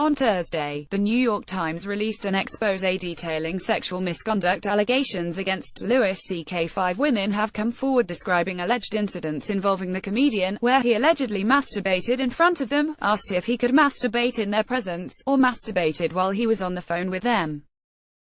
On Thursday, The New York Times released an exposé detailing sexual misconduct allegations against Louis C.K. 5 women have come forward describing alleged incidents involving the comedian, where he allegedly masturbated in front of them, asked if he could masturbate in their presence, or masturbated while he was on the phone with them.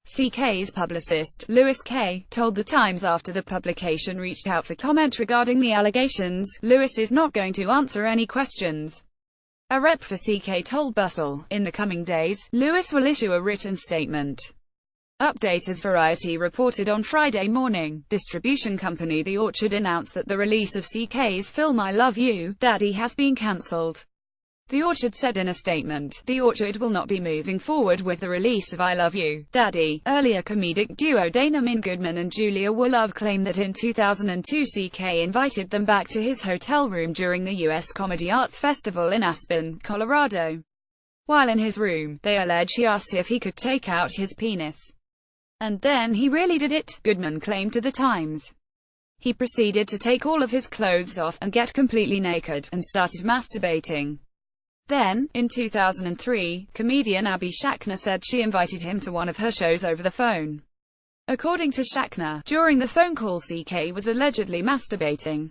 C.K.'s publicist, Louis K., told The Times after the publication reached out for comment regarding the allegations, "Louis is not going to answer any questions." A rep for C.K. told Bustle, "In the coming days, Louis will issue a written statement." Update. As Variety reported on Friday morning, distribution company The Orchard announced that the release of C.K.'s film I Love You, Daddy has been cancelled. The Orchard said in a statement, "The Orchard will not be moving forward with the release of I Love You, Daddy." Earlier comedic duo Dana Min Goodman and Julia Wolove claimed that in 2002 C.K. invited them back to his hotel room during the U.S. Comedy Arts Festival in Aspen, Colorado. While in his room, they allege he asked if he could take out his penis. "And then he really did it," Goodman claimed to The Times. "He proceeded to take all of his clothes off, and get completely naked, and started masturbating." Then, in 2003, comedian Abby Schachner said she invited him to one of her shows over the phone. According to Schachner, during the phone call C.K. was allegedly masturbating.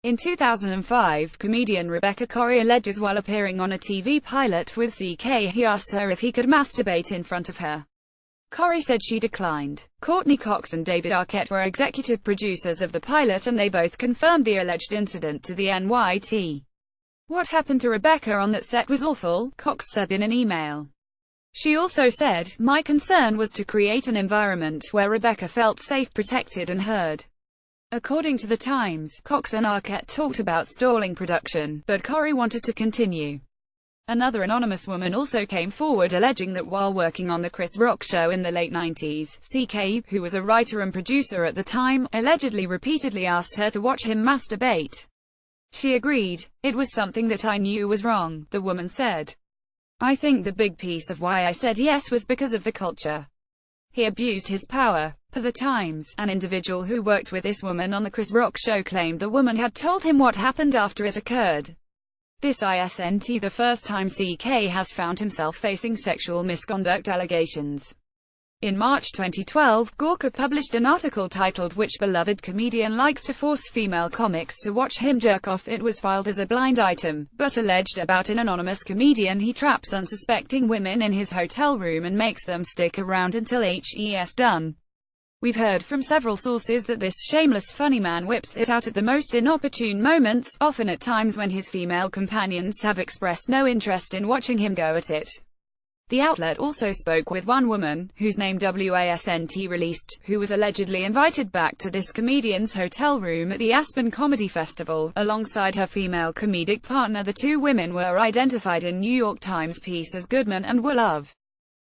In 2005, comedian Rebecca Corrie alleges while appearing on a TV pilot with C.K. he asked her if he could masturbate in front of her. Corrie said she declined. Courtney Cox and David Arquette were executive producers of the pilot, and they both confirmed the alleged incident to the NYT. "What happened to Rebecca on that set was awful," Cox said in an email. She also said, "My concern was to create an environment where Rebecca felt safe, protected and heard." According to The Times, Cox and Arquette talked about stalling production, but Corrie wanted to continue. Another anonymous woman also came forward alleging that while working on The Chris Rock Show in the late 90s, C.K., who was a writer and producer at the time, allegedly repeatedly asked her to watch him masturbate. She agreed. "It was something that I knew was wrong," the woman said. "I think the big piece of why I said yes was because of the culture. He abused his power." For The Times, an individual who worked with this woman on The Chris Rock Show claimed the woman had told him what happened after it occurred. This isn't the first time C.K. has found himself facing sexual misconduct allegations. In March 2012, Gawker published an article titled "Which Beloved Comedian Likes to Force Female Comics to Watch Him Jerk Off." It was filed as a blind item, but alleged about an anonymous comedian he traps unsuspecting women in his hotel room and makes them stick around until he's done. "We've heard from several sources that this shameless funny man whips it out at the most inopportune moments, often at times when his female companions have expressed no interest in watching him go at it." The outlet also spoke with one woman, whose name wasn't released, who was allegedly invited back to this comedian's hotel room at the Aspen Comedy Festival, alongside her female comedic partner. The two women were identified in New York Times piece as Goodman and Wolove.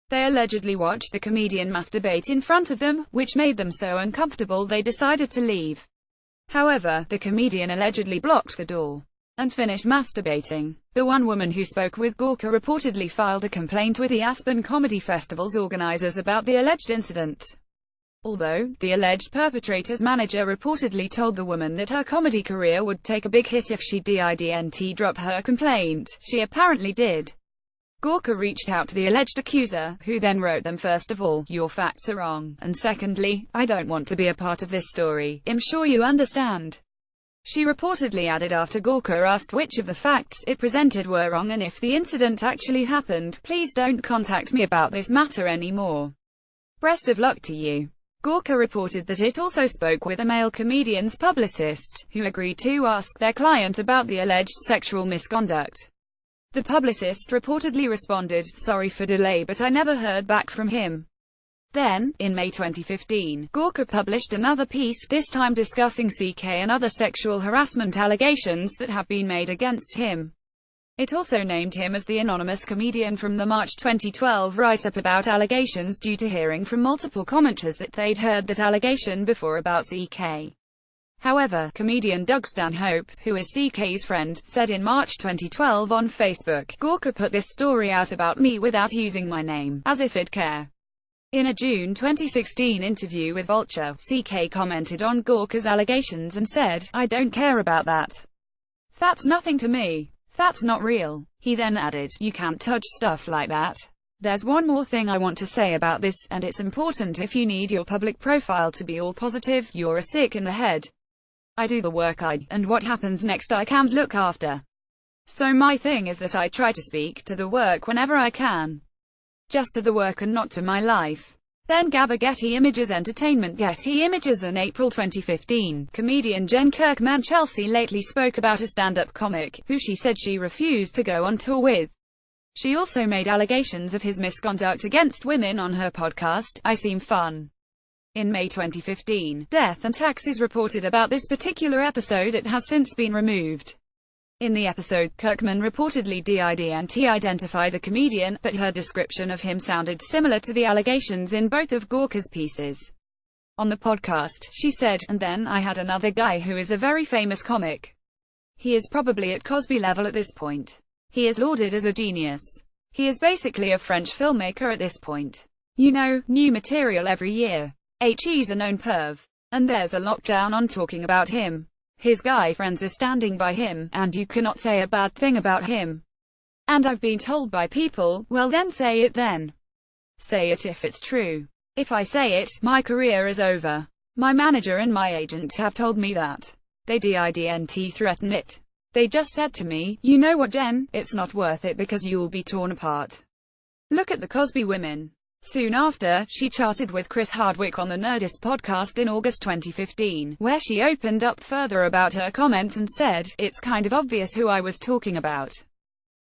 They allegedly watched the comedian masturbate in front of them, which made them so uncomfortable they decided to leave. However, the comedian allegedly blocked the door and finished masturbating. The one woman who spoke with Gawker reportedly filed a complaint with the Aspen Comedy Festival's organizers about the alleged incident. Although, the alleged perpetrator's manager reportedly told the woman that her comedy career would take a big hit if she didn't drop her complaint, she apparently did. Gawker reached out to the alleged accuser, who then wrote them, "First of all, your facts are wrong, and secondly, I don't want to be a part of this story. I'm sure you understand." She reportedly added after Gawker asked which of the facts it presented were wrong and if the incident actually happened, "Please don't contact me about this matter anymore. Best of luck to you." Gawker reported that it also spoke with a male comedian's publicist, who agreed to ask their client about the alleged sexual misconduct. The publicist reportedly responded, "Sorry for delay, but I never heard back from him." Then, in May 2015, Gawker published another piece, this time discussing C.K. and other sexual harassment allegations that have been made against him. It also named him as the anonymous comedian from the March 2012 write-up about allegations, due to hearing from multiple commenters that they'd heard that allegation before about C.K. However, comedian Doug Stanhope, who is C.K.'s friend, said in March 2012 on Facebook, "Gawker put this story out about me without using my name, as if he'd care." In a June 2016 interview with Vulture, C.K. commented on Gawker's allegations and said, "I don't care about that. That's nothing to me. That's not real. He then added, you can't touch stuff like that. There's one more thing I want to say about this, and it's important if you need your public profile to be all positive, you're a sick in the head. I do the work and what happens next I can't look after. So my thing is that I try to speak to the work whenever I can. Just to the work and not to my life. Then Gabba Getty Images Entertainment Getty Images. In April 2015, comedian Jen Kirkman-Chelsea lately spoke about a stand-up comic, who she said she refused to go on tour with. She also made allegations of his misconduct against women on her podcast, I Seem Fun. In May 2015, Death and Taxes reported about this particular episode. It has since been removed. In the episode, Kirkman reportedly didn't identify the comedian, but her description of him sounded similar to the allegations in both of Gawker's pieces. On the podcast, she said, and then I had another guy who is a very famous comic. He is probably at Cosby level at this point. He is lauded as a genius. He is basically a French filmmaker at this point. You know, new material every year. He's a known perv. And there's a lockdown on talking about him. His guy friends are standing by him, and you cannot say a bad thing about him. And I've been told by people, well then say it then. Say it if it's true. If I say it, my career is over. My manager and my agent have told me that. They didn't threaten it. They just said to me, you know what Jen, it's not worth it because you'll be torn apart. Look at the Cosby women. Soon after, she chatted with Chris Hardwick on the Nerdist podcast in August 2015, where she opened up further about her comments and said, it's kind of obvious who I was talking about.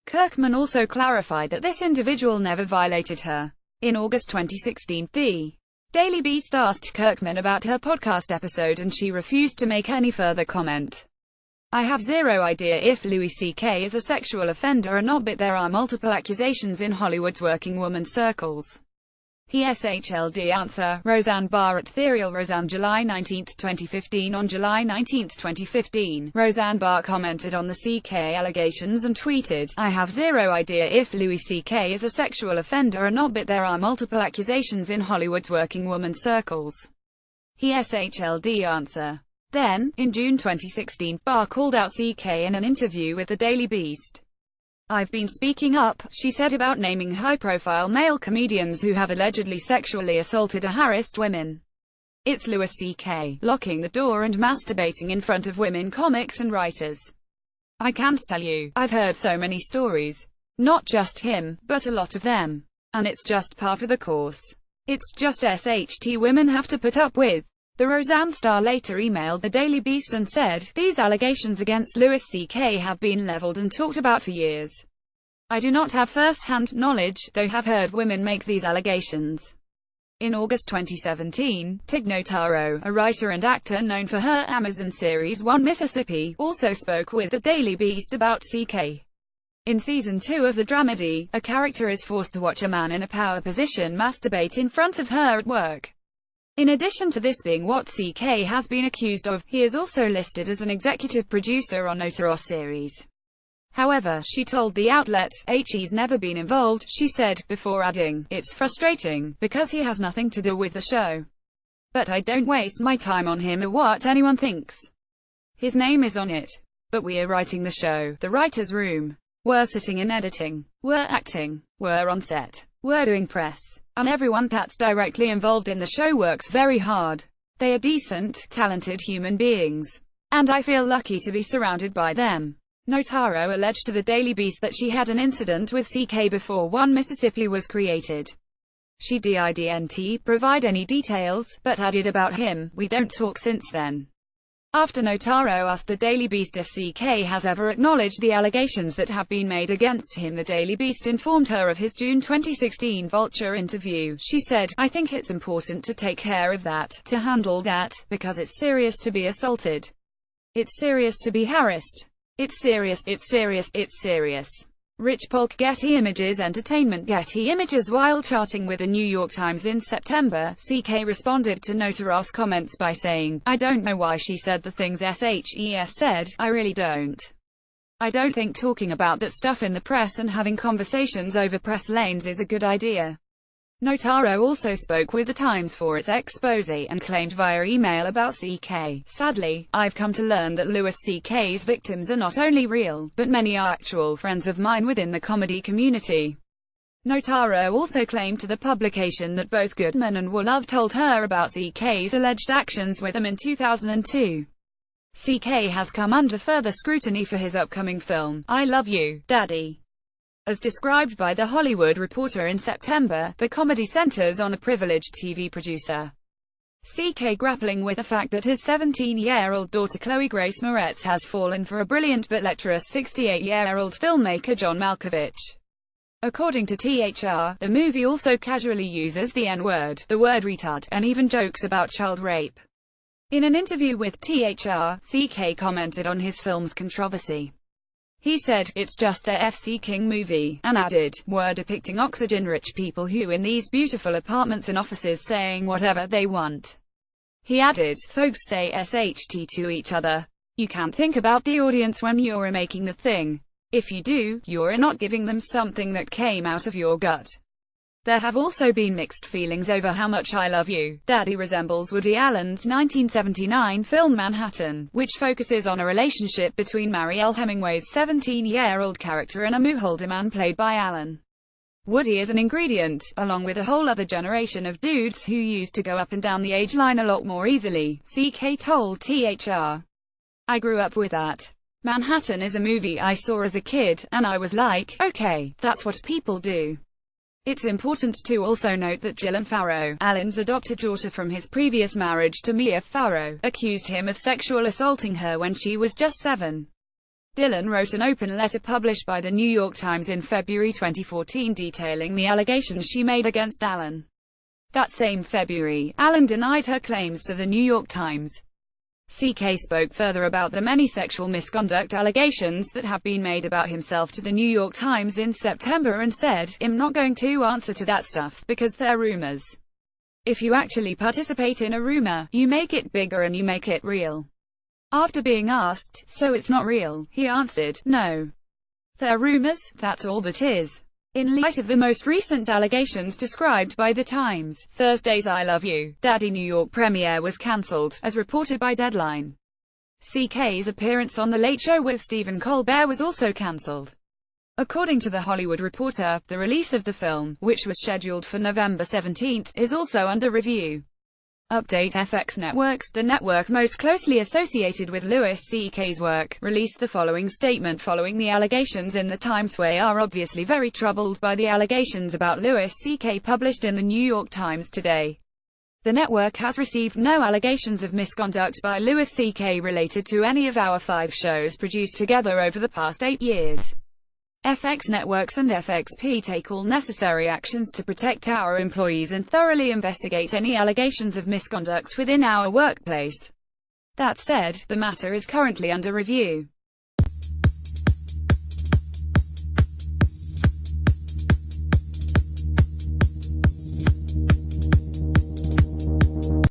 Kirkman also clarified that this individual never violated her. In August 2016, The Daily Beast asked Kirkman about her podcast episode and she refused to make any further comment. I have zero idea if Louis C.K. is a sexual offender or not, but there are multiple accusations in Hollywood's working woman circles. PSHLD answer, Roseanne Barr at Ethereal Roseanne July 19, 2015. On July 19, 2015, Roseanne Barr commented on the CK allegations and tweeted, I have zero idea if Louis C.K. is a sexual offender or not, but there are multiple accusations in Hollywood's working woman circles. PSHLD answer. Then, in June 2016, Barr called out CK in an interview with the Daily Beast. I've been speaking up, she said, about naming high-profile male comedians who have allegedly sexually assaulted or harassed women. It's Louis C.K., locking the door and masturbating in front of women comics and writers. I can't tell you, I've heard so many stories. Not just him, but a lot of them. And it's just par for the course. It's just SHT women have to put up with. The Roseanne star later emailed the Daily Beast and said, these allegations against Louis C.K. have been leveled and talked about for years. I do not have first-hand knowledge, though have heard women make these allegations. In August 2017, Tig Notaro, a writer and actor known for her Amazon series One Mississippi, also spoke with the Daily Beast about CK. In Season 2 of the dramedy, a character is forced to watch a man in a power position masturbate in front of her at work. In addition to this being what CK has been accused of, he is also listed as an executive producer on Notaro's series. However, she told the outlet, he's never been involved, she said, before adding, it's frustrating, because he has nothing to do with the show. But I don't waste my time on him or what anyone thinks. His name is on it. But we are writing the show, the writer's room. We're sitting in editing. We're acting. We're on set. We're doing press. And everyone that's directly involved in the show works very hard. They are decent, talented human beings. And I feel lucky to be surrounded by them. Notaro alleged to the Daily Beast that she had an incident with CK before One Mississippi was created. She didn't provide any details, but added about him, we don't talk since then. After Notaro asked the Daily Beast if CK has ever acknowledged the allegations that have been made against him, the Daily Beast informed her of his June 2016 Vulture interview. She said, I think it's important to take care of that, to handle that, because it's serious to be assaulted. It's serious to be harassed. It's serious, it's serious, it's serious. Rich Polk, Getty Images Entertainment Getty Images. While chatting with the New York Times in September, CK responded to Notaro's comments by saying, I don't know why she said the things SHES said, I really don't. I don't think talking about that stuff in the press and having conversations over press lanes is a good idea. Notaro also spoke with The Times for its expose and claimed via email about CK, "Sadly, I've come to learn that Louis CK's victims are not only real, but many are actual friends of mine within the comedy community." Notaro also claimed to the publication that both Goodman and Wolove told her about CK's alleged actions with them in 2002. CK has come under further scrutiny for his upcoming film, I Love You, Daddy. As described by The Hollywood Reporter in September, the comedy centers on a privileged TV producer, CK, grappling with the fact that his 17-year-old daughter Chloe Grace Moretz has fallen for a brilliant but lecherous 68-year-old filmmaker John Malkovich. According to THR, the movie also casually uses the N-word, the word retard, and even jokes about child rape. In an interview with THR, CK commented on his film's controversy. He said, "It's just a FC King movie," and added, "We're depicting oxygen-rich people who in these beautiful apartments and offices saying whatever they want." He added, "Folks say SHT to each other. You can't think about the audience when you're making the thing. If you do, you're not giving them something that came out of your gut." There have also been mixed feelings over how much I Love You, Daddy resembles Woody Allen's 1979 film Manhattan, which focuses on a relationship between Marielle Hemingway's 17-year-old character and a Muholder man played by Allen. Woody is an ingredient, along with a whole other generation of dudes who used to go up and down the age line a lot more easily, CK told THR. "I grew up with that. Manhattan is a movie I saw as a kid, and I was like, okay, that's what people do." It's important to also note that Dylan Farrow, Allen's adopted daughter from his previous marriage to Mia Farrow, accused him of sexual assaulting her when she was just 7. Dylan wrote an open letter published by the New York Times in February 2014 detailing the allegations she made against Allen. That same February, Allen denied her claims to the New York Times. CK spoke further about the many sexual misconduct allegations that have been made about himself to the New York Times in September and said, "I'm not going to answer to that stuff, because they're rumors. If you actually participate in a rumor, you make it bigger and you make it real." After being asked, "So it's not real?" he answered, "No. They're rumors, that's all that is." In light of the most recent allegations described by The Times, Thursday's I Love You, Daddy New York premiere was cancelled, as reported by Deadline. CK's appearance on The Late Show with Stephen Colbert was also cancelled. According to The Hollywood Reporter, the release of the film, which was scheduled for November 17, is also under review. Update: FX Networks, the network most closely associated with Louis C.K.'s work, released the following statement following the allegations in The Times. "We are obviously very troubled by the allegations about Louis C.K. published in the New York Times today. The network has received no allegations of misconduct by Louis C.K. related to any of our 5 shows produced together over the past 8 years. FX Networks and FXP take all necessary actions to protect our employees and thoroughly investigate any allegations of misconduct within our workplace. That said, the matter is currently under review."